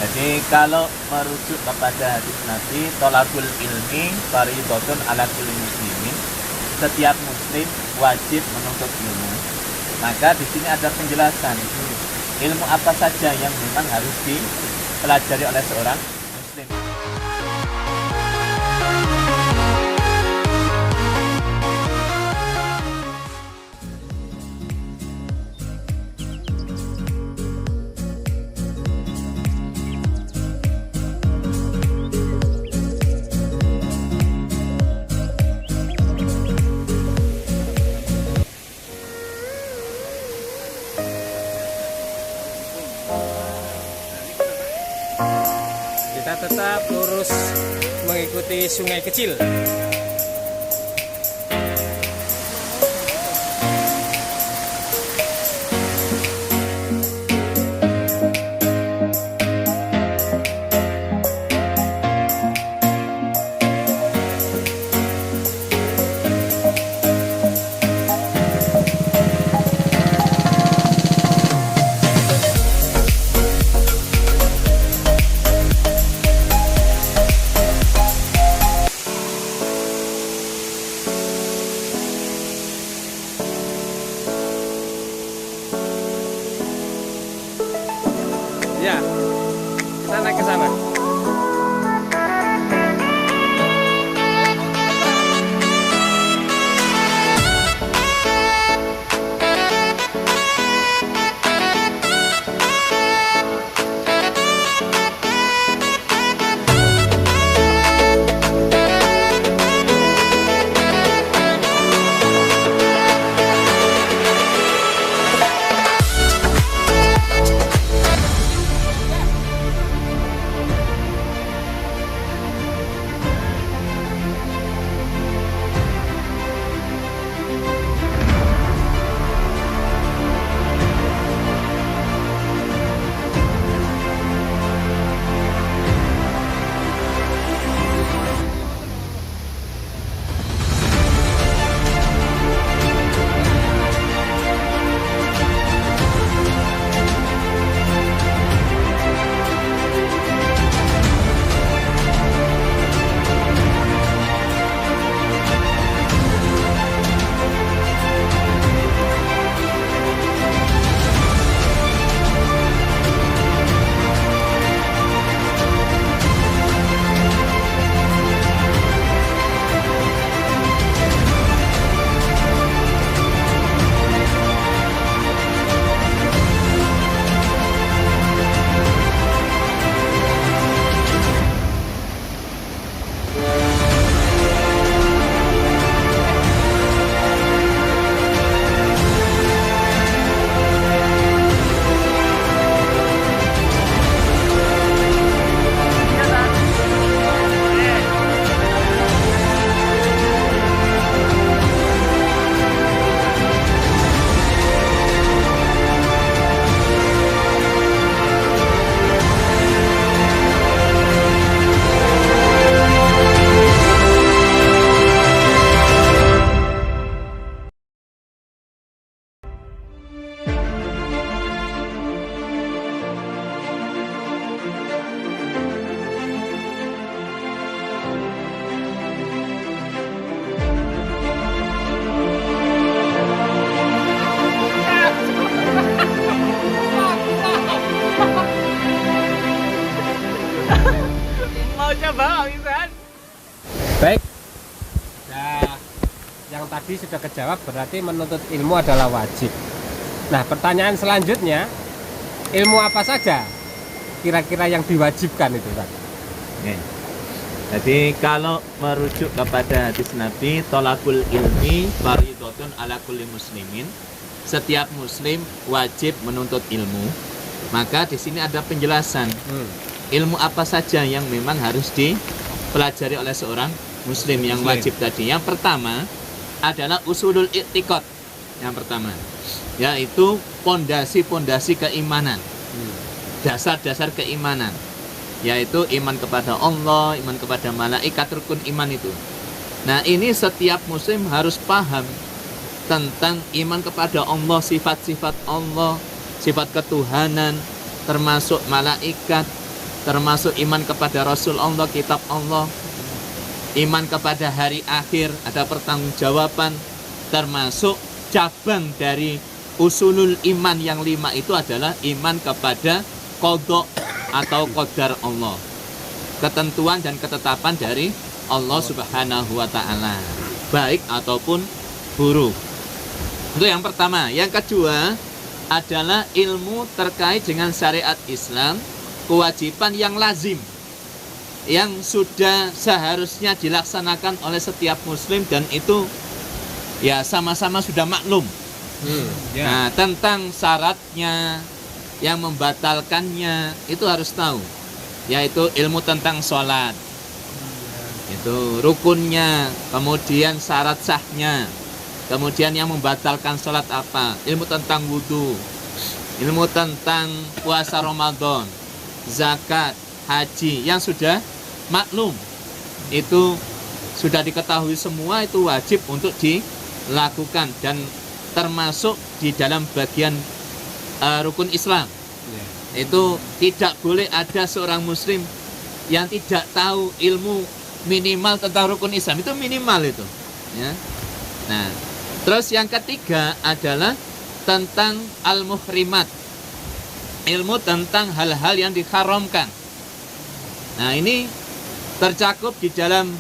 Jadi kalau merujuk kepada hadis Nabi, tolakul ilmi fardhotun ala kulli muslimin, setiap muslim wajib menuntut ilmu. Maka di sini ada penjelasan ilmu apa saja yang memang harus dipelajari oleh seorang muslim. Kita tetap lurus mengikuti sungai kecil. Ya, kita naik ke sana. Mau coba Isan? Baik. Nah, yang tadi sudah kejawab, berarti menuntut ilmu adalah wajib. Nah, pertanyaan selanjutnya, ilmu apa saja kira-kira yang diwajibkan itu, Pak? Oke. Jadi kalau merujuk kepada hadis Nabi, tolakul ilmi fardhotun ala kulli muslimin, setiap muslim wajib menuntut ilmu. Maka di sini ada penjelasan ilmu apa saja yang memang harus dipelajari oleh seorang muslim yang wajib tadi. Yang pertama adalah usulul i'tiqad. Yang pertama yaitu pondasi-pondasi keimanan, dasar-dasar keimanan, yaitu iman kepada Allah, iman kepada malaikat, rukun iman itu. Nah, ini setiap muslim harus paham tentang iman kepada Allah, sifat-sifat Allah, sifat ketuhanan, termasuk malaikat, termasuk iman kepada Rasul Allah, kitab Allah, iman kepada hari akhir, ada pertanggungjawaban, termasuk cabang dari usulul iman yang 5 itu adalah iman kepada qadha atau qadar Allah, ketentuan dan ketetapan dari Allah Subhanahu wa Ta'ala, baik ataupun buruk. Itu yang pertama. Yang kedua adalah ilmu terkait dengan syariat Islam, kewajiban yang lazim, yang sudah seharusnya dilaksanakan oleh setiap muslim, dan itu ya sama-sama sudah maklum. Nah, tentang syaratnya, yang membatalkannya itu harus tahu, yaitu ilmu tentang sholat, itu rukunnya, kemudian syarat sahnya, kemudian yang membatalkan sholat apa, ilmu tentang wudhu, ilmu tentang puasa Ramadan, zakat, haji, yang sudah maklum, itu sudah diketahui semua, itu wajib untuk dilakukan dan termasuk di dalam bagian rukun Islam. Itu tidak boleh ada seorang muslim yang tidak tahu ilmu minimal tentang rukun Islam, itu minimal itu ya. Nah, terus yang ketiga adalah tentang al-muhrimat, ilmu tentang hal-hal yang diharamkan. Nah, ini tercakup di dalam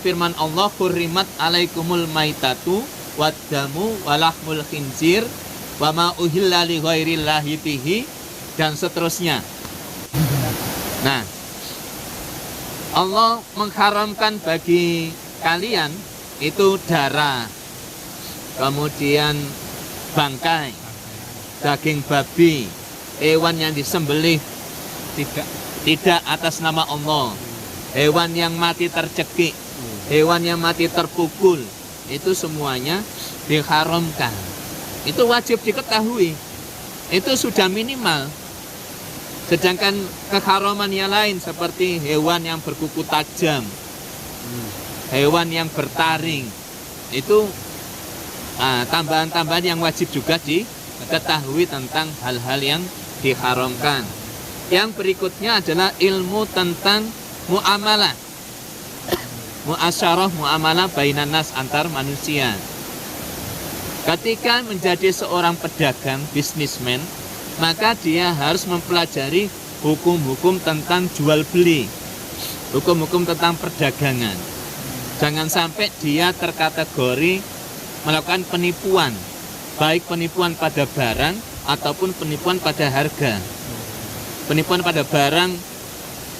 firman Allah, hurrimat alaikumul maitatu waddamu walahmul khinzir wama uhilla li ghairillahi bihi, dan seterusnya. Nah, Allah mengharamkan bagi kalian itu darah, kemudian bangkai, daging babi, hewan yang disembelih tidak atas nama Allah, hewan yang mati tercekik, hewan yang mati terpukul, itu semuanya diharamkan. Itu wajib diketahui, itu sudah minimal. Sedangkan keharaman yang lain seperti hewan yang berkuku tajam, hewan yang bertaring, itu tambahan-tambahan yang wajib juga diketahui tentang hal-hal yang diharamkan. Yang berikutnya adalah ilmu tentang muamalah, muasyarah, muamalah bainan nas, antar manusia. Ketika menjadi seorang pedagang, bisnismen, maka dia harus mempelajari hukum-hukum tentang jual beli, hukum-hukum tentang perdagangan. Jangan sampai dia terkategori melakukan penipuan, baik penipuan pada barang ataupun penipuan pada harga. Penipuan pada barang,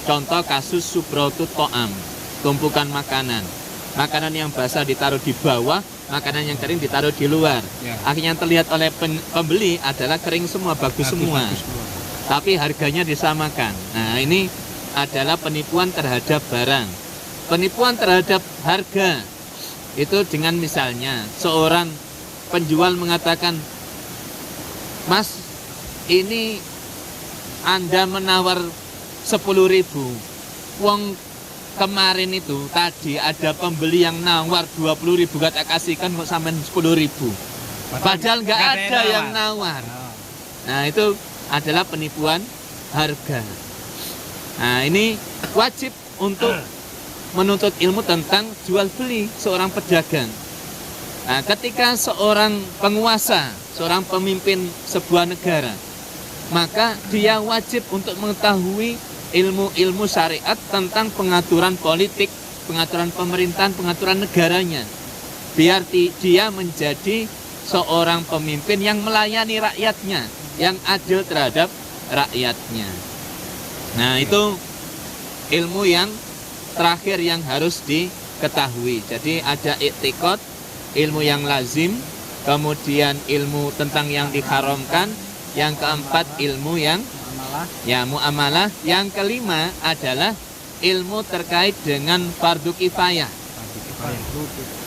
contoh kasus subrotu to'am, tumpukan makanan. Makanan yang basah ditaruh di bawah, makanan yang kering ditaruh di luar. Akhirnya yang terlihat oleh pembeli adalah kering semua, bagus semua. Tapi harganya disamakan. Nah, ini adalah penipuan terhadap barang. Penipuan terhadap harga, itu dengan misalnya seorang penjual mengatakan, "Mas, ini Anda menawar 10.000. Wong kemarin itu tadi ada pembeli yang nawar 20.000, kata kasihkan kok sampai 10.000. Padahal nggak ada yang nawar." Nah, itu adalah penipuan harga. Nah, ini wajib untuk menuntut ilmu tentang jual beli seorang pedagang. Nah, ketika seorang penguasa, seorang pemimpin sebuah negara, maka dia wajib untuk mengetahui ilmu-ilmu syariat tentang pengaturan politik, pengaturan pemerintahan, pengaturan negaranya. Biar dia menjadi seorang pemimpin yang melayani rakyatnya, yang adil terhadap rakyatnya. Nah, itu ilmu yang terakhir yang harus diketahui. Jadi ada i'tiqad, ilmu yang lazim, kemudian ilmu tentang yang diharamkan, yang keempat ilmu yang muamalah, yang kelima adalah ilmu terkait dengan fardu kifayah.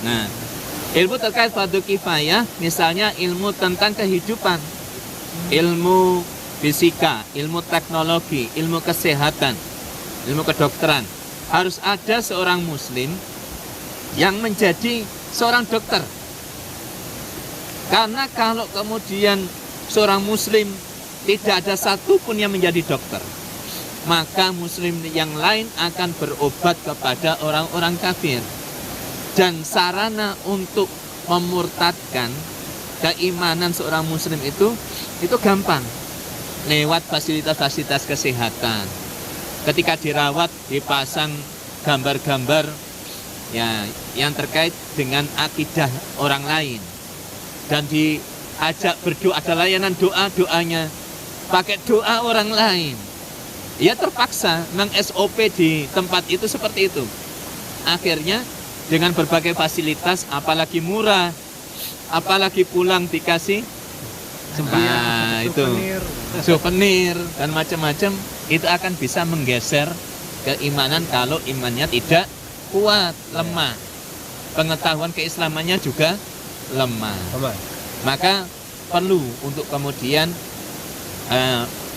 Nah, ilmu terkait fardu kifayah misalnya ilmu tentang kehidupan, ilmu fisika, ilmu teknologi, ilmu kesehatan, ilmu kedokteran. Harus ada seorang muslim yang menjadi seorang dokter. Karena kalau kemudian seorang muslim tidak ada satupun yang menjadi dokter, maka muslim yang lain akan berobat kepada orang-orang kafir. Dan sarana untuk memurtadkan keimanan seorang muslim itu gampang, lewat fasilitas-fasilitas kesehatan. Ketika dirawat, dipasang gambar-gambar ya yang terkait dengan akidah orang lain, dan diajak berdoa, ada layanan doanya pakai doa orang lain. Ya terpaksa, memang SOP di tempat itu seperti itu. Akhirnya dengan berbagai fasilitas, apalagi murah, apalagi pulang dikasih itu souvenir dan macam-macam, itu akan bisa menggeser keimanan kalau imannya tidak kuat, lemah. Pengetahuan keislamannya juga lemah. Maka perlu untuk kemudian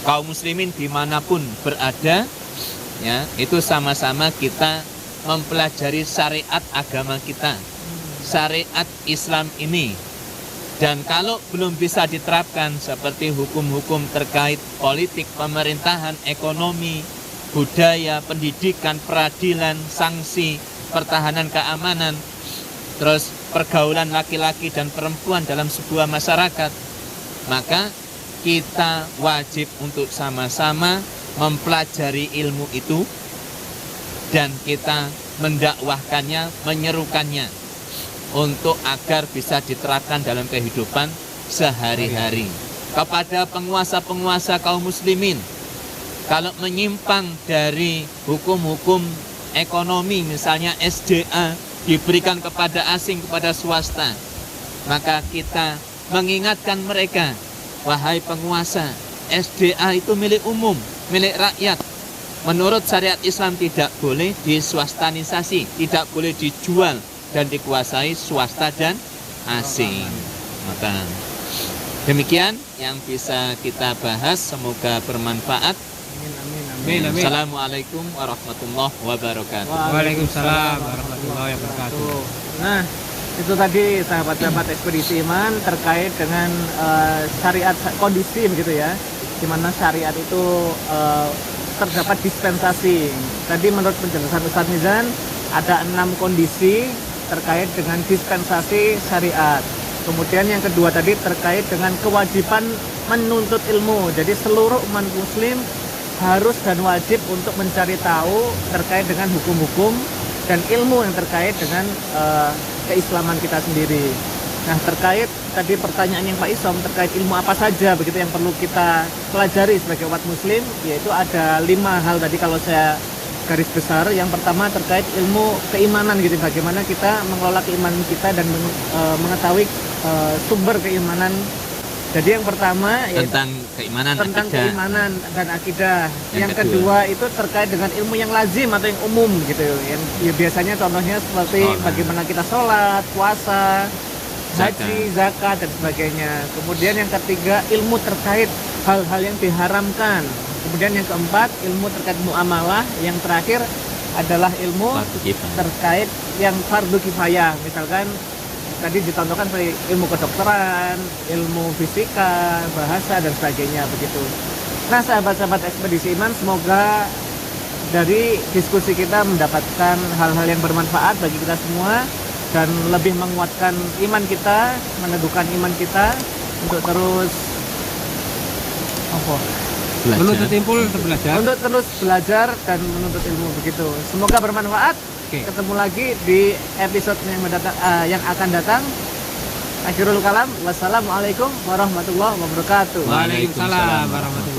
kaum muslimin dimanapun berada, ya, itu sama-sama kita mempelajari syariat agama kita, syariat Islam ini. Dan kalau belum bisa diterapkan seperti hukum-hukum terkait politik, pemerintahan, ekonomi, budaya, pendidikan, peradilan, sanksi, pertahanan keamanan, terus pergaulan laki-laki dan perempuan dalam sebuah masyarakat, maka kita wajib untuk sama-sama mempelajari ilmu itu dan kita mendakwahkannya, menyerukannya untuk agar bisa diterapkan dalam kehidupan sehari-hari. Kepada penguasa-penguasa kaum muslimin, kalau menyimpang dari hukum-hukum ekonomi, misalnya SDA diberikan kepada asing, kepada swasta, maka kita mengingatkan mereka, wahai penguasa, SDA itu milik umum, milik rakyat. Menurut syariat Islam tidak boleh diswastanisasi, tidak boleh dijual dan dikuasai swasta dan asing. Maka demikian yang bisa kita bahas, semoga bermanfaat. Amin. Assalamualaikum warahmatullahi wabarakatuh. Waalaikumsalam warahmatullahi wabarakatuh. Nah, itu tadi sahabat-sahabat ekspedisi iman terkait dengan syariat kondisi begitu ya, di mana syariat itu terdapat dispensasi. Tadi menurut penjelasan Ustaz Mizan ada 6 kondisi terkait dengan dispensasi syariat. Kemudian yang kedua tadi terkait dengan kewajiban menuntut ilmu. Jadi seluruh umat muslim harus dan wajib untuk mencari tahu terkait dengan hukum-hukum dan ilmu yang terkait dengan keislaman kita sendiri. Nah, terkait tadi pertanyaan yang Pak Isom terkait ilmu apa saja begitu yang perlu kita pelajari sebagai umat muslim, yaitu ada 5 hal tadi kalau saya garis besar. Yang pertama terkait ilmu keimanan gitu, bagaimana kita mengelola keimanan kita dan mengetahui sumber keimanan. Jadi yang pertama tentang keimanan, tentang akidah. keimanan dan akidah. Yang kedua itu terkait dengan ilmu yang lazim atau yang umum gitu. Yang ya biasanya contohnya seperti bagaimana kita sholat, puasa, haji, zakat dan sebagainya. Kemudian yang ketiga ilmu terkait hal-hal yang diharamkan. Kemudian yang keempat ilmu terkait muamalah. Yang terakhir adalah ilmu terkait yang fardu kifayah. Misalkan tadi dicontohkan seperti ilmu kedokteran, ilmu fisika, bahasa dan sebagainya begitu. Nah, sahabat-sahabat ekspedisi iman, semoga dari diskusi kita mendapatkan hal-hal yang bermanfaat bagi kita semua dan lebih menguatkan iman kita, meneguhkan iman kita untuk terus menuntut ilmu, untuk terus belajar dan menuntut ilmu begitu. Semoga bermanfaat. Ketemu lagi di episode yang akan datang. Akhirul kalam, wassalamualaikum warahmatullahi wabarakatuh. Waalaikumsalam warahmatullahi wabarakatuh.